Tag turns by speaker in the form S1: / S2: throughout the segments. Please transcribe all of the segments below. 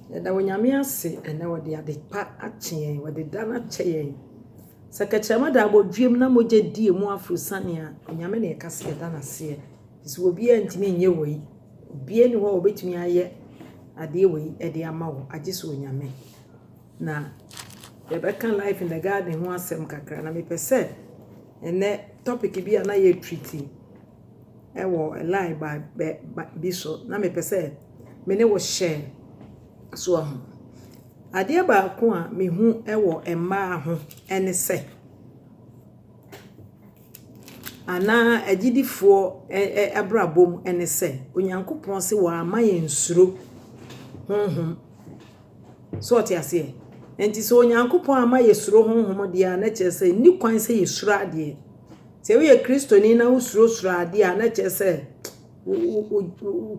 S1: Da wonyame ase ene wode ade pa ache wode dana che sekachama da abodwiem na moje die mu afrosane a onyame na ekase dana se so obi antimi nye wei obi ni ho obetumi aye ade wei ede ama wo agiso onyame na yebeka life in the garden ho asem kakra na mepese ene topic bi ana ye treaty ewo lie by biso na mepese me ne wo share so ade ba ko a mehu ewo emma ho ene se ana agidifo abrabom ene se onyankopon se wa amaye nsuro honhom so oti ase enti so onyankopon amaye suro honhom de a na chese ni kwan se yesuro ade se we kristoni na usuro suro ade a na chese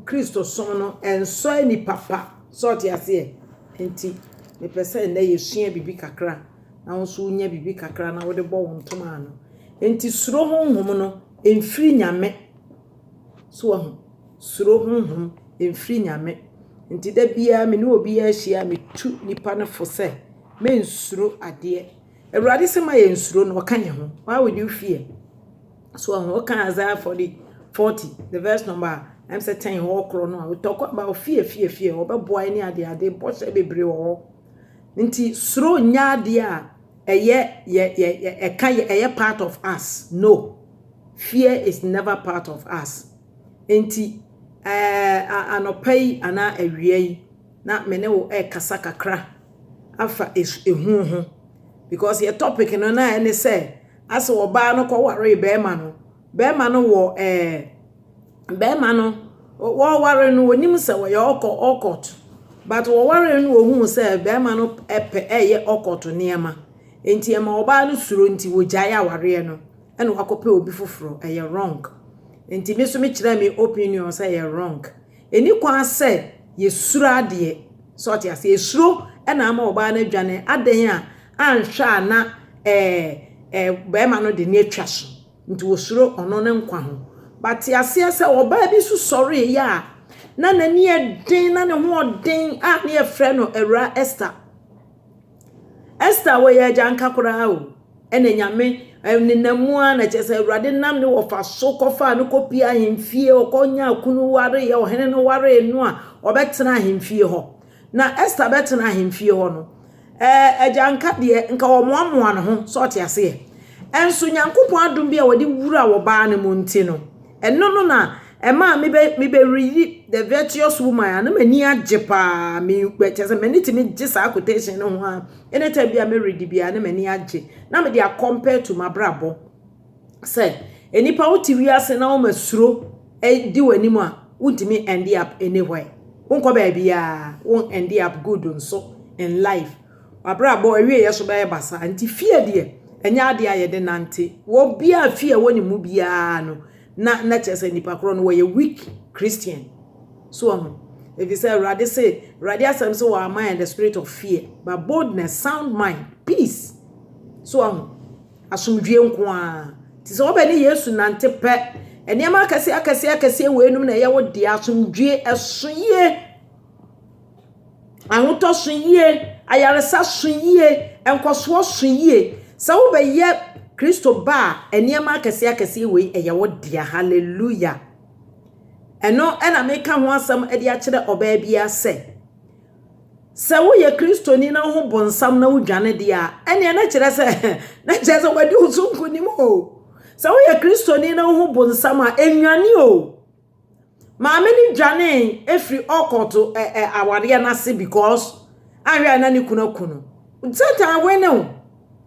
S1: Kristo som no enso ni papa so oti ase enti me pese na yesua bibi kakra na wonso nya bibi kakra na wode bo wontoma ano enti suro honhom no emfiri nyame so ho suro honhom emfiri nyame enti da bia me ne obi ahia me tu nipa na fo se me nsuro ade Ewurade se ma ye nsuro no kan ye ho why would you fear so ho kan Isaiah 40 the verse number I'm say 10 ho kro no we talk about fear obeboa ni ade bo se bebre wo nti suro nya ade a eye part of us. No, fear is never part of us. Enti anopai ana awie na mene wo kasa kakra afa ehu because your topic no na ene say as oba no ko ware be ma no wo wo ware no onim se wo ye okot but wo ware no ohun se be ma no eye okot niema enti ema oba no suro nti wojae aware no ene wakope obi foforo eye wrong enti me so me kira me opinion say eye wrong eni kwa say ye suro ade so tia say suro ena ama oba na dwane aden a anhwa na be ma no de ne atwa so nti wo suro ono ne nkwa ho but ase say oba bi so sorry ya na nani eden na ne ho den a ne efre no Ewura Esther we ya janka kura o ene nyame nenamu a na chese Ewurade nam ne wo fa so kofa no kopi ahemfie okonya akunu ware ye ohene no ware enu a obetena ahemfie ho na Esther betena ahemfie ho no janka de nka wo moamoa no ho so otiase enso nyankopon adom bia wodi wura wo ba ne monti no eno no na ema me be read the virtuous woman na mani ajepa me chese mani timi gisa quotation no ho a anytime bia me read bia na mani aje na me dia compare to my brabo say enipa wuti wiase na wo masuro di wanimu a wuntimi end up anywhere wonko ba bia won end up good nso in life abrabo awie yeso ba basa anti fear de enya ade ayede nante wo bia fear woni mu bia no na chese nipa kro no we weak Christian so if you say Ewurade say Ewurade asem so our mind the spirit of fear but boldness sound mind peace so asumdwe nko a ti so obani Yesu nante pe eniama akase we enum na ye wo de asumdwe esoye ahoto soye ayaresa soye enkoso soye se wo be ye Kristo ba eniama akase we eye wo de hallelujah eno ena meka ho asam ede a kire oba bia se wo ye kristoni na ho bonsam na wudwane de a ene na kire se wadi usunku ni mo se wo ye kristoni na ho bonsam a enwane o ma me ni dwane efri okoto aware na se because ahwe na ni kuno satan wene o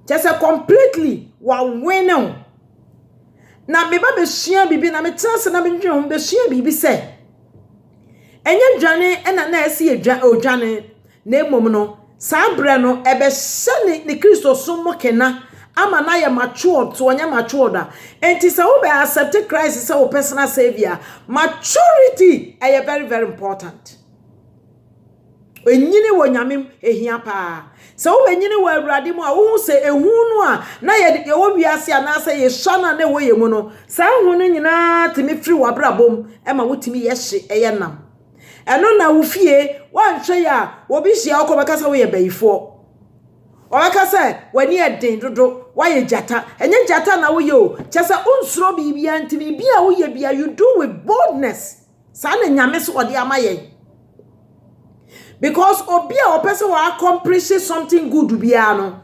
S1: just completely wa wene o na me ba be sua bibi na me tense na me dwe ho be sua bibi se enye dwane ena na ese odwane na emom no sabre no ebe se ni Kristo so mokena ama na ya matured to onya matured a enti se wo be accept Christ se wo personal savior maturity is very very important enyini wo nyame ehia pa se wo enyini wo Awurade mu a wo hu se ehu no a na ye wo wiase ana se ye shana na wo ye mu no sa hu no nyina timi firi wabrabom e ma wotimi ye hye eye nam eno na wo fie wan hwe ya obi hia okobeka se wo ye bayifo obeka se wani eden dodo waye jata enye jata na wo ye o chese unsuro bibia nti bibia wo ye bia you do with boldness sa na nyame so ode amaye because obi a opese wa accomplish something good bia no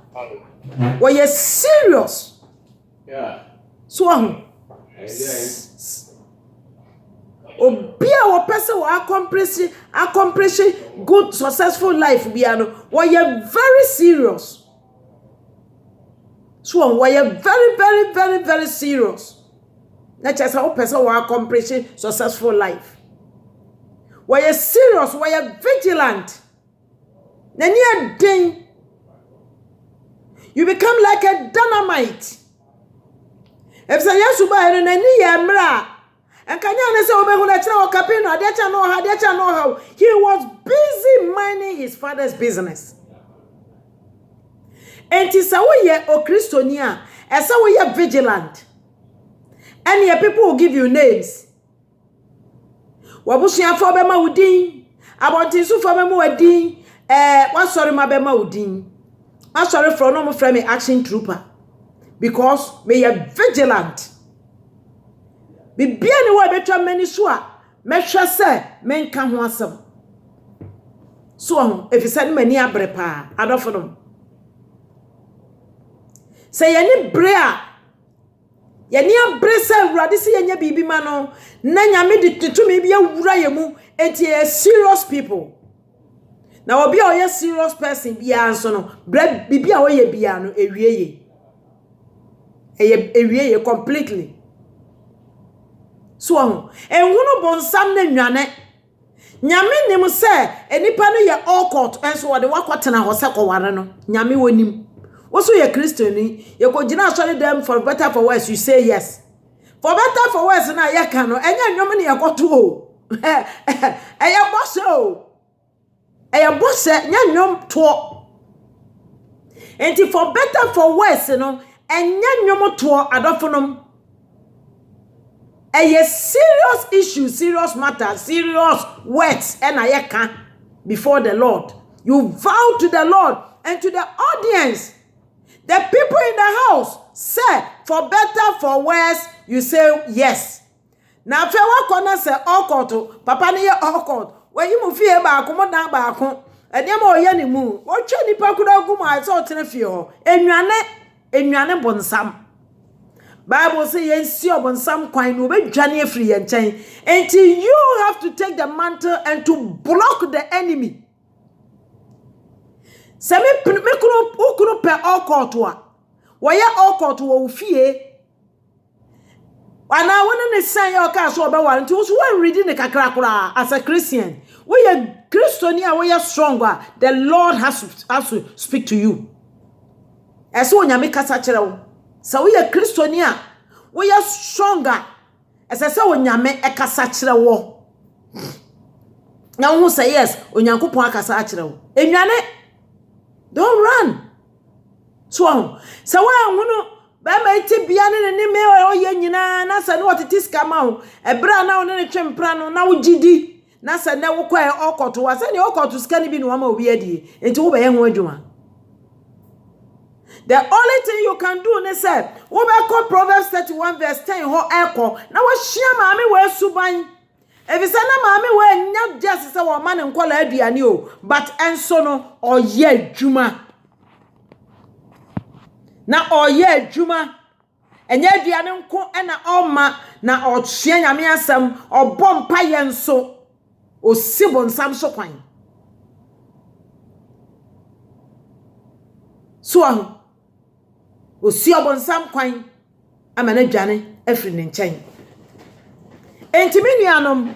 S1: wo ye serious so Obia wo person will accomplish good successful life bia no we are very serious. So we are very serious. Not just how person will accomplish successful life. We are serious, we are vigilant. Then you become like a dynamite. If say yes uba no nani ya mra enkanya na say obehu na kire okapino adecha no how he was busy minding his father's business. Enti say we ye o Christoni a ese we ye vigilant. And your people will give you names. Wabusia for bema udin, abontinsu for bema udin, what sorry ma bema udin. I'm sorry for no frame action trooper. Because me are vigilant. Bibia ni wa betwa mani so a mehwe se menka ho asem. So if you said mani abre pa adofo no. Say yani bre a yani abre se awurade se yanya bibi ma no na nyame de tutumi bia wura yemu enti serious people. Na obi a oye serious person bia anso no bre bibi a oye bia no ewieye. Ewieye completely. So ehunu bonsam na nwane nyame nim se enipa no ye okot enso wode wakotena ho se koware no nyame wonim wo so ye Christiani ye ko gina asori dem for better for worse you say yes for better for worse na ye ka no enya nwom ne ye koto o eye boss o eye boss nya nwom to enti for better for worse no enya nwom to adofonom. A serious issue, serious matter, serious words, and I can before the Lord. You vow to the Lord and to the audience. The people in the house say, for better, for worse, you say yes. Now, if you want to say, oh, Papa, you are when you move here back, come on down back home, and you more any move. What you need, Pakuda Guma, I saw Tenefio, and you are not bonsam. Bible say yensi obonsam kwan no be dwane afri ye nchen until you have to take the mantle and to block the enemy. Se me kunu pe okoto a wo ye okoto wo fie ana wona ne san ye oka so obeware nti wo so wan read ne kakra kra as a Christian we ye Christian a we ye stronger the Lord has to speak to you eso onyame kasa kire wo. So we are Christiania, we are stronger. As I say, onyame ekasa kire wo. Now who say yes? Onyankopon akasa kire wo. Enwane, don't run. So we wonu ba ma iti bia ne me oye nyina na se ne wotete skama o. Ebra na wo ne twempra no na wo gidi. Na se ne wo kwae okoto wa se ne okoto ska ne bi no ma obi adie. Enti wo be ye ho adwuma. The only thing you can do is say, we call Proverbs 31 verse 10 ho echo. Now we share mami we suban. If you say na mami we not just say one man nkola aduane o, but enso no oye adwuma. Na oye adwuma. Enye aduane nko na oma na ohye nyame asem, obom pa ye nso. Osibon sam so kwan. So osi obonsam kwan amana dwane afri ne nchen entimi nuanom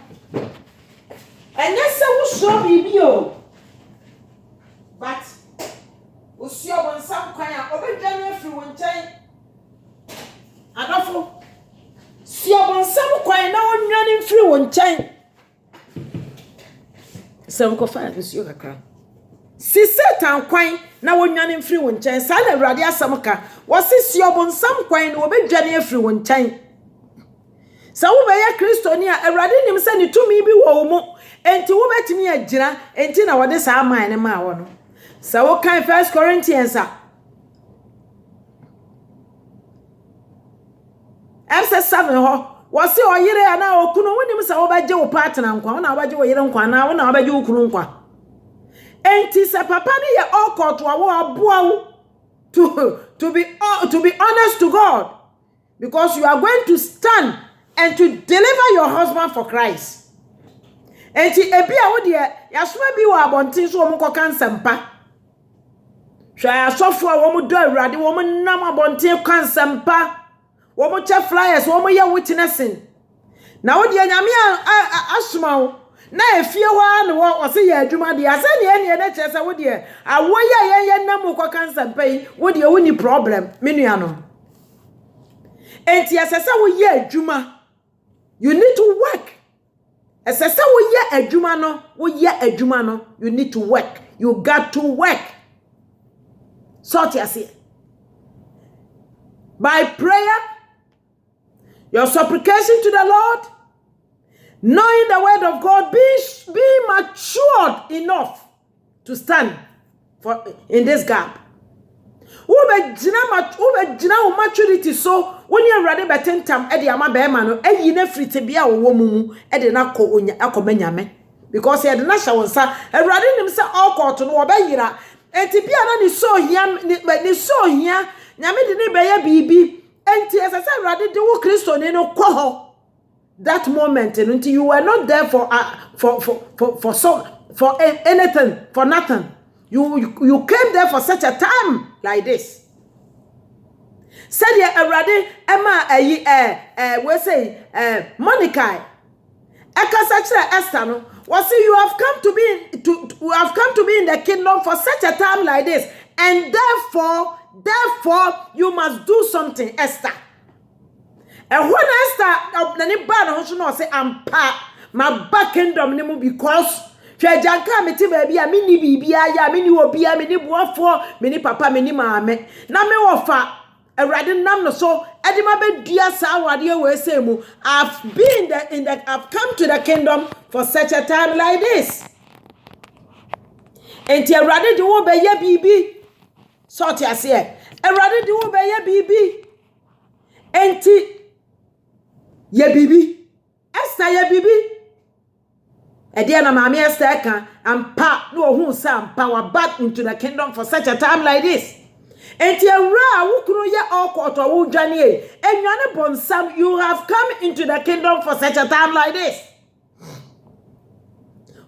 S1: enye se wo so bibi o but osi obonsam kwan a obedwane afri wo nchen adofo si obonsam kwan na wonwane mfiri wo nchen sem ko fa nsi kakra si Satan kwan na wonwane mfiri wo nchen sa na awurade asem ka wose si obonsam kwan na obedwane afiri wo nchen sa wo be ya Kristoni a awurade nim se ne tumi bi wo mo enti wo betimi agyina enti na wode saa man ne ma wo no sa wo kan 1 Corinthians Verse 7 ho wose oyire ana okunu wonim sa wo beje wo partner nkwa wo na wo beje wo yire nkwa na wo na wo beje wo kunu nkwa enti se papa ne ye okot wo aboa wo to be honest to God, because you are going to stand and to deliver your husband for Christ. Enti ebia wo de yasoma bi wo abontin so wo mko kansempa hwa asofo wo mo do awurade wo mo nam abontin kansempa wo mo che flyers wo mo ye witnessing na wo de nyame asoma wo na efie wa na wo se ye adwuma de ase ne na chese wo de awoye ye nam ko kansempa yi wo de wo ni problem menua no enti asese wo ye adwuma, you need to work. Asese wo ye adwuma no you need to work. You got to work. Sort yase by prayer, your supplication to the Lord, knowing the word of God, be matured enough to stand for in this gap. Ube jina maturity so when you ready betentam e de ama be ma no ayi na frite bia wo mumu e de na akobanyame because e de na hya wonsa awrade nim se okot no obayira enti bia na ni so hia nyame de ne be ya bibi enti esese awrade de wo Kristo ne no kwo that moment until you were not there for anything, for nothing. You came there for such a time like this. Said ye already Emma we say Monica Eka Esther no was you have come to be in the kingdom for such a time like this, and therefore you must do something, Esther. And when Esther nani ba no so no say ampa my back kingdom ni mu because Janka me ti baby a me ni bibia ya me ni obi a me ni boafo me ni papa me ni maame na me wo fa awrade nam no so edi ma be dua sa awade we say mu I've come to the kingdom for such a time like this. Enti awrade de wo be ye bibi sort ya se awrade de wo be ye bibi enti ye bibi Esther ye bibi Edia na mama Esther kan ampa no hu sa ampa wa back into the kingdom for such a time like this. Enti awra wukunu ye okoto wo dwane e enwane bonsam, you have come into the kingdom for such a time like this.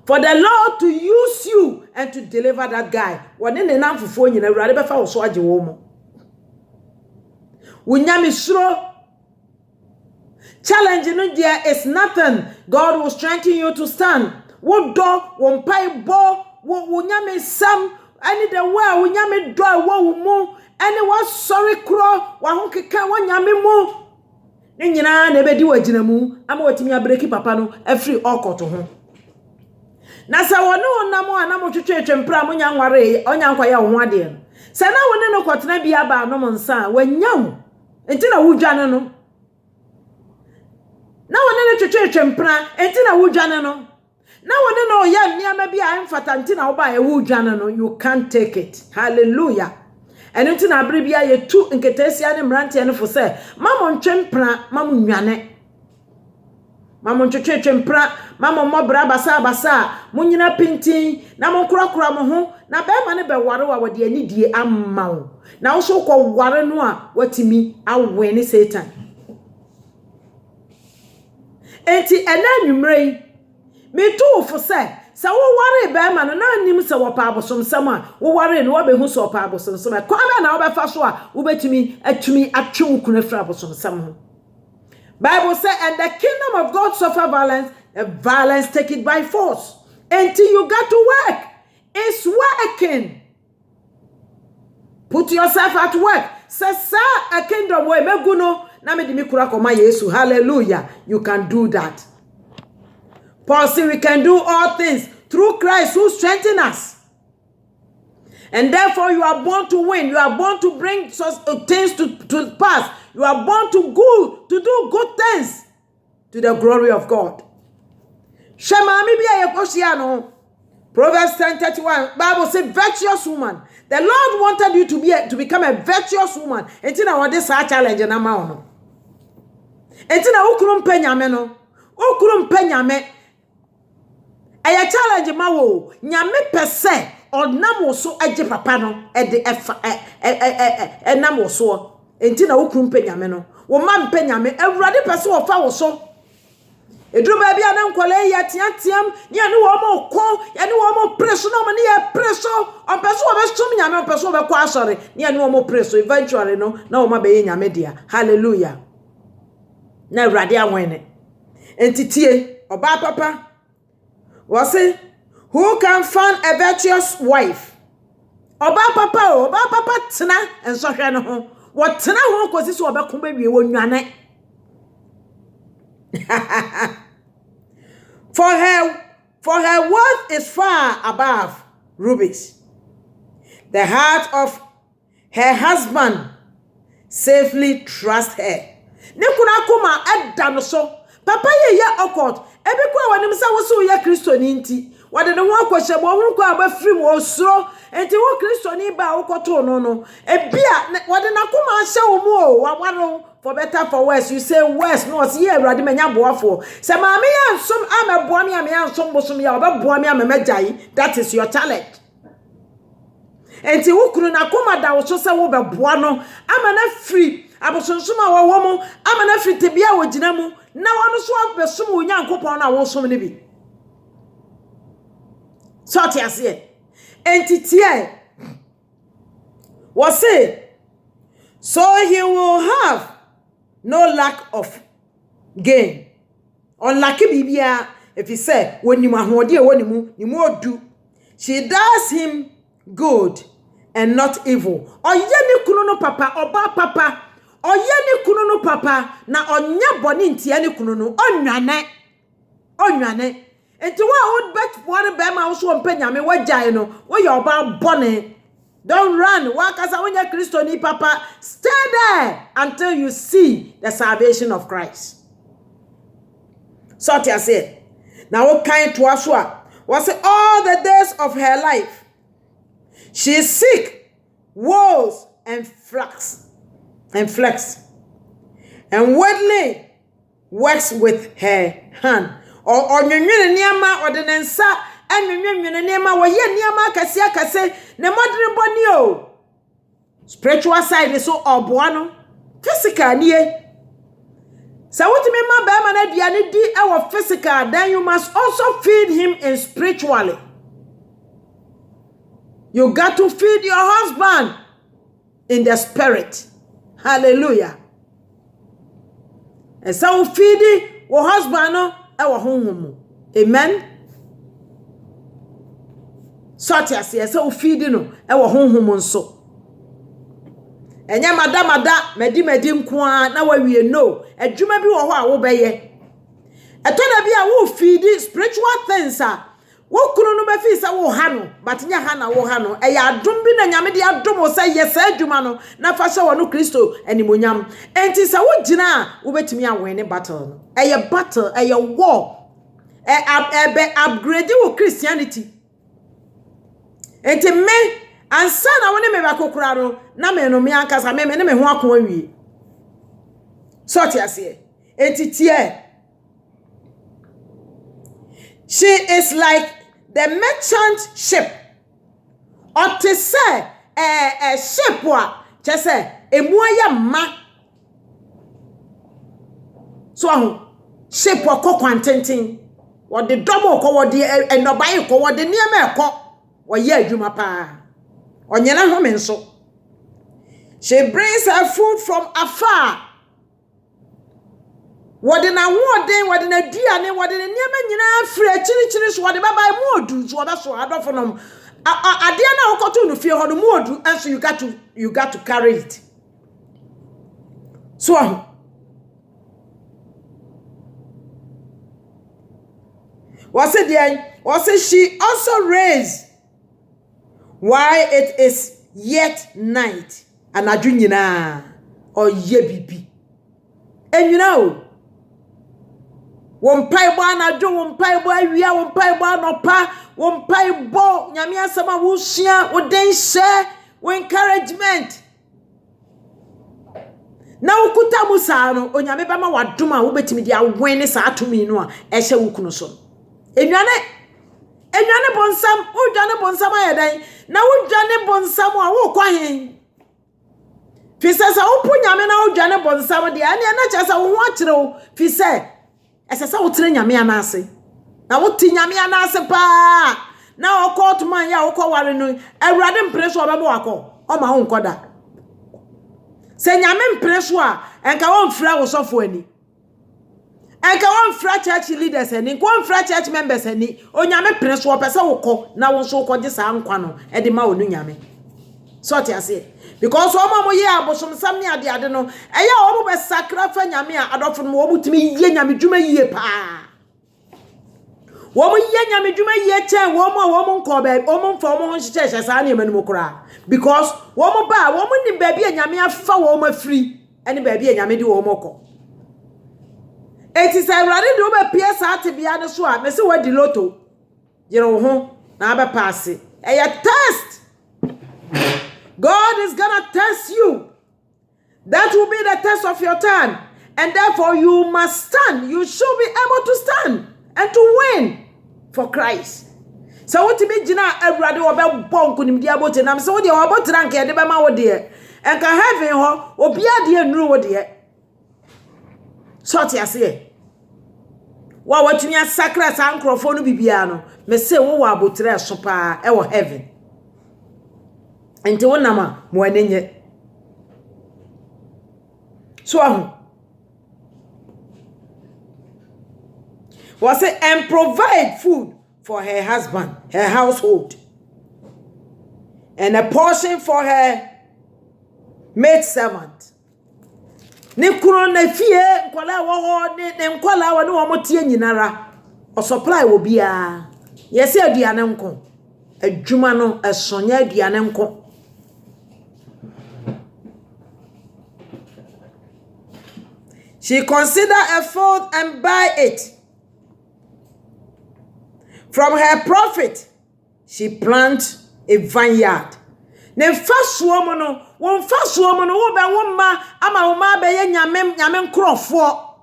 S1: For the Lord to use you and to deliver that guy. Wone ne nam fofo nyina awrade befa wo so age wo mo. Wunyame suro challenge no there is nothing. God will strengthen you to stand. Wo do wo mpai bo wo nyame sam ani the way wo nyame do wo mu ani wo sorry kro wa ho keka wo nyame mu ne nyina na bedi wagina mu ama watimi abreki papa no afri okoto ho na sa wono namo anamo twetwetwe mpra mo nya nware onya nkwa ya wo ho ade se na wone no kotena bia ba no mo nsa wanyam enti na wudwane no na wone no twetwetwe mpra enti na wudwane no na wone no ya niama bia amfata enti na wo ba ya wudwane no, you can't take it. Hallelujah. And enti na abre bia ye tu nketesia ne mrante ne fo se mamo ntwempra mamo nwane mamo twetwetwe mpra mamo mobra basa munyina pintin na mo kurakura mo ho na be ma ne be ware wa wode ani die amma wo na wo so ko ware no a watimi awe ne Satan. Enti ena nwumrei me tu fo se wo ware be ma no na nim se wo pa abosom sam a wo ware no wo be hu so pa abosom sam kwa ba na wo be fa so a wo betumi atumi atwe wo kuna fra abosom sam ho. Bible says, and the kingdom of God suffer violence, and violence take it by force. Until you got to work. It's working. Put yourself at work. Say, sir, a kingdom way meguno na me di mi kura koma Yesu. Hallelujah. You can do that. Paul said we can do all things through Christ who strengthens us. And therefore you are born to win. You are born to bring things to pass. You are born to do good things to the glory of God. Shema mi bia ye kosia no. Proverbs 10:31 Bible say virtuous woman. The Lord wanted you to become a virtuous woman. Enti na wode sa challenge na ma ono. Enti na ukuru mpa nyame no. Ukuru mpa nyame. Aya challenge ma wo. Nyame pese onam wo so age papa no e de enam wo so. Enti na ukuru mpa nyame no. Wo ma mpa nyame awurade pese wo fa wo so. Edru ba bia na nkole ya tiatiam ya ne wo mo ko ya ne wo mo preso na mo ne ya preso on peso wo be sum nyame on peso wo be kwa asore ne ya ne wo mo preso eventually no na wo ma be ye nyame dia hallelujah na awurade anwene entitie oba papa was say who can find a virtuous wife oba papa tena enso hwe no ho wo tena ho kosi so wo be ko be wie wo nwane For her worth is far above rubies. The heart of her husband safely trusts her. Ne kuna kuma edda no so. Papa ye okot. Ebi kwa wanim sa wo so ye Kristo ni nti. Wade ne ho akwahye bo ho kwa abafiri mo osuro. Enti wo Kristo ni ba wo koto no. Ebia wade na kuma ahye wo mu o. Wawaro for better for worse. You say worse no see Awurade manya boafo. Se ma me yansom ameboa me yansom bosom ya obeboa me amemagyae. That is your talent. Enti wo kunu na kuma da wo so se wo beboa no amana free abosonsoma wo mu amana free tebia wo gina mu na wono so abesom wo nyankopon na wo som ne bi. So tiase entitie was say so he will have no lack of gain. Unlucky bibia if he say when you ahode e wonimu ni mu odu. She does him good and not evil. Oye ni kunu no papa oba papa. Oye ni kunu no papa na onya boni ntia ni kunu no onwane. Enti wa would bet one be ma wo so mpa nyame wagyae no wo ye oba bone. Don't run. Wakasa when you Kristo ni papa. Stay there until you see the salvation of Christ. So I say. Now what kind to us was all the days of her life. She is sick, woes and flax. And widely works with her hand. Or nyama or the nensa and nema wa ye niama kase ne modern boni o. Spiritual side is so oboano. Physical nie. So what me ma ba ma na diane di our physical, then you must also feed him in spiritually. You got to feed your husband in the spirit. Hallelujah. And so feed your husband no our home. Amen. Sort ya so feed no our home nso. Enya mada medi nko na wawie no adwuma bi wo ho a wo beye etona bi a wo feed spiritual things a wo kunu no be fi sa wo ha no but nya ha na wo ha no e ya adom bi na nyame de adom wo say yes adwuma no na fa hye wo no Kristo animonyam enti sa wo gina a wo betimi awene battle no e ye battle e ye war be upgrade wo Christianity enti me ansa na woni me bakokura no na me no me ankasa me ne me ho akon awie so ti ase entitie she is like the merchant ship or to say a ship wa che say emu aya ma so ahu ship wa kokwantenten wo de domo ko wo de enobai ko wo de niam e ko wo ye adwuma pa. Onyena home nso. She brings her food from afar. Wode na woden, wode na duane, wode ne niam nyina afre chiri so wode baba mu odu so obeso adofo nom. Ade na wokoto no fie ho no mu odu and so you got to carry it. So was it she also raised why it is yet night and adwunyina or ye bibi and you know Won paibo anadwo, won paibo awia, won paibo anopa, won paibo nyame asama wo sua, wo den share, wo encouragement. Na ukuta musa no onyame bema wadom a wo betimi dia wene sa atomi no a ehye wo kunu so. Enwane bonsam, wo dwane bonsam ayedan, na wo dwane bonsam a wo kwa hen. Fisesa wo pu nyame na wo dwane bonsam de ane na chesa wo ho akire wo fise esesa wo tire nyame anase. Na wo ti nyame anase pa. Na wo court man ya wo kwa ware no awurade mpreso obebo akọ o ma wo nkoda. Se nyame mpreso a enka won fra wo sofo ani. Enka won fra church leaders ani, won fra church members ani. O nyame preso o pese wo kọ na wo so kọ je sa nkwa no e de ma wo nu nyame. So ti ase. Because o mo ye abosom sam ne ade no eya o mo be sacrifice nyame a adofo no wo mutimi ye nyame dwuma yie pa. Wo mo ye nyame dwuma yie chen wo mo nko be o mo mfa o mo hyehyɛ saa ne manu kura. Because wo mo ba wo mo ni baabi a nyame afa wo mo afiri ene baabi a nyame di wo mo kɔ. Eti sa awurade de wo be pie saa tebia ne so a me se wadi loto yere wo ho na ba pass. Eya test. God is gonna test you. That will be the test of your time. And therefore you must stand. You should be able to stand and to win for Christ. So what to be jina everybody obe bonku ni dia bote na so de obo tranke de be ma wo de. En ka heaven ho obi ade enuru wo de. So ti ase. Wa watumi asakra sa nkrofo no bibia no. Me say wo wa abotre so pa e wo heaven. Enti wonama mo anenye. So ahu. Was say and provide food for her husband, her household, and a portion for her maid servant. Ne kuro na fie nkwala wo ho ne nkwala wo ne wo motie nyinara o supply wo bia yesi aduane nko adwuma no esonya aduane nko. She consider a field and buy it. From her profit, she plant a vineyard. Ne first woman no, one first woman no wo be woma ama wo ma be ye nyame nkrofo.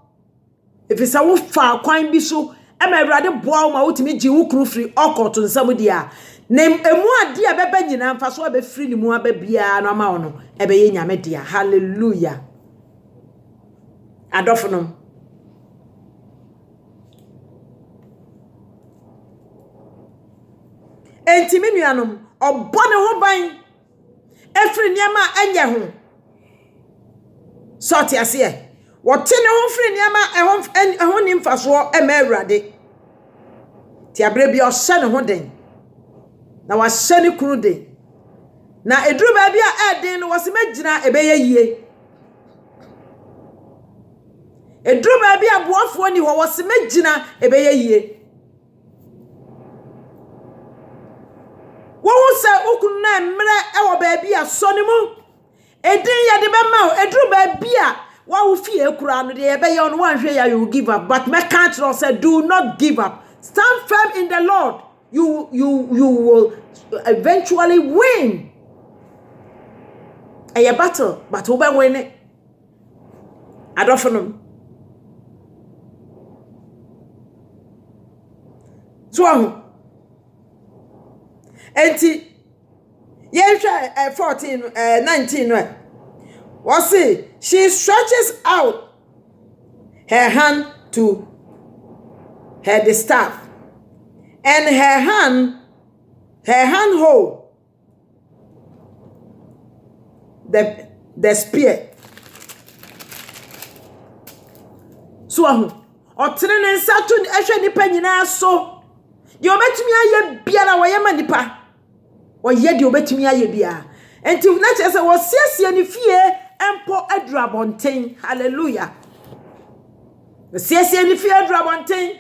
S1: If it's a wo fa kwan bi so, ama awurade boa wo ma wotimi gi wo kru free okoto nsam dia. Ne emu ade a beba nyina mfa so be free ni mu aba bia no ama wo no e be ye nyame dia. Hallelujah. Adofno. Enti me nuanom obone ho ban efri niama enye ho so ti ase wote ne ho fri niama ehon nimfaso ema awurade ti abre bi o hye ne ho den na wa hye ne kunu den na eduru ba bia eden no wose magina ebeye yie eduru ba bia boafo ni ho wose magina ebeye yie. Wo se okunu na mre e wo baabi a sonimu edin ye de be ma edru baabi a wa wo fie ekura no de ye be ye no wan hwe ya you give up, but me can't say do not give up. Stand firm in the Lord. You will eventually win a battle, but wo be win it. Adofo so enti ye 19 was see she stretches out her hand to her distaff and her hand hold the spear. So otere ne nsa to ehwe nipa nyina so de obetumi aye bia na woye manipa oye de obetumi aye bia enti na chese wo siesie ni fie empo adrabonten. Hallelujah. Siesie ni fie adrabonten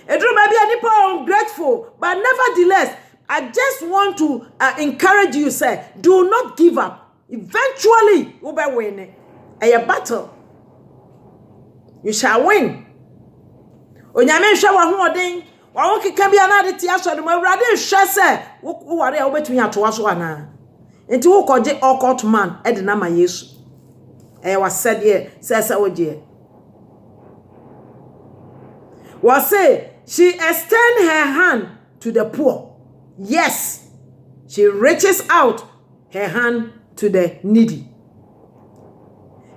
S1: edruma bia nipa ungrateful, but nevertheless I just want to encourage you, say do not give up. Eventually you will win a battle. You shall win. onyame hwe wa ho oden wa wo keka bia na de ti aso de mo awurade hwe se wo ware a wo betumi atowa so ana enti wo koje occult man e de na ma Yesu wa said here say oje was say she extend her hand to the poor. Yes, she reaches out her hand to the needy.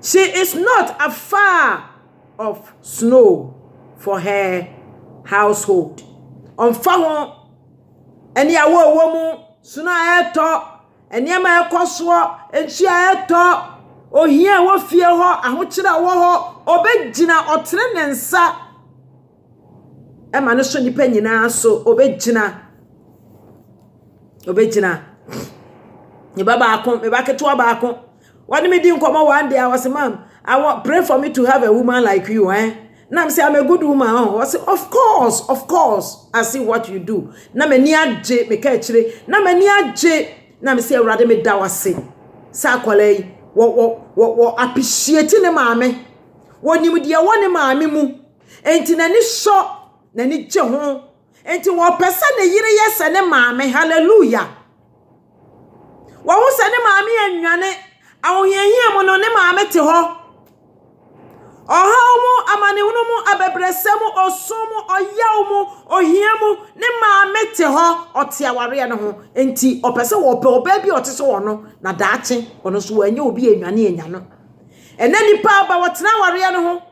S1: She is not afar of snow for her household. On faho eni awo mu suna eto eni ama ekoso enchi eto ohia wo fie ho ahokyira wo ho obegina otre ne nsa ema ne so nipa nyina so obegina ni baba akon me ba keto ba akon wani me di nkomo one day I was mom I want pray for me to have a woman like you na me say I'm a good woman I say of course I see what you do na me ni age me ka kire na me ni age na me say awurade me da wase sa kwalai wo appreciate ne maame wonim de woni maame mu enti na ni so na ni je ho enti wo pesa ne yire yese ne maame hallelujah wo ho se ne maame anwane ahohiahia mu no ne maame te ho ohamu amane hunu mu abebresemu osumu oyamu ohiamu ne maame te ho otiaware ne ho enti opese wo pe oba bi otese wo no na daache ono so anya obi anwane anya no ena nipa ba wotena ware ne ho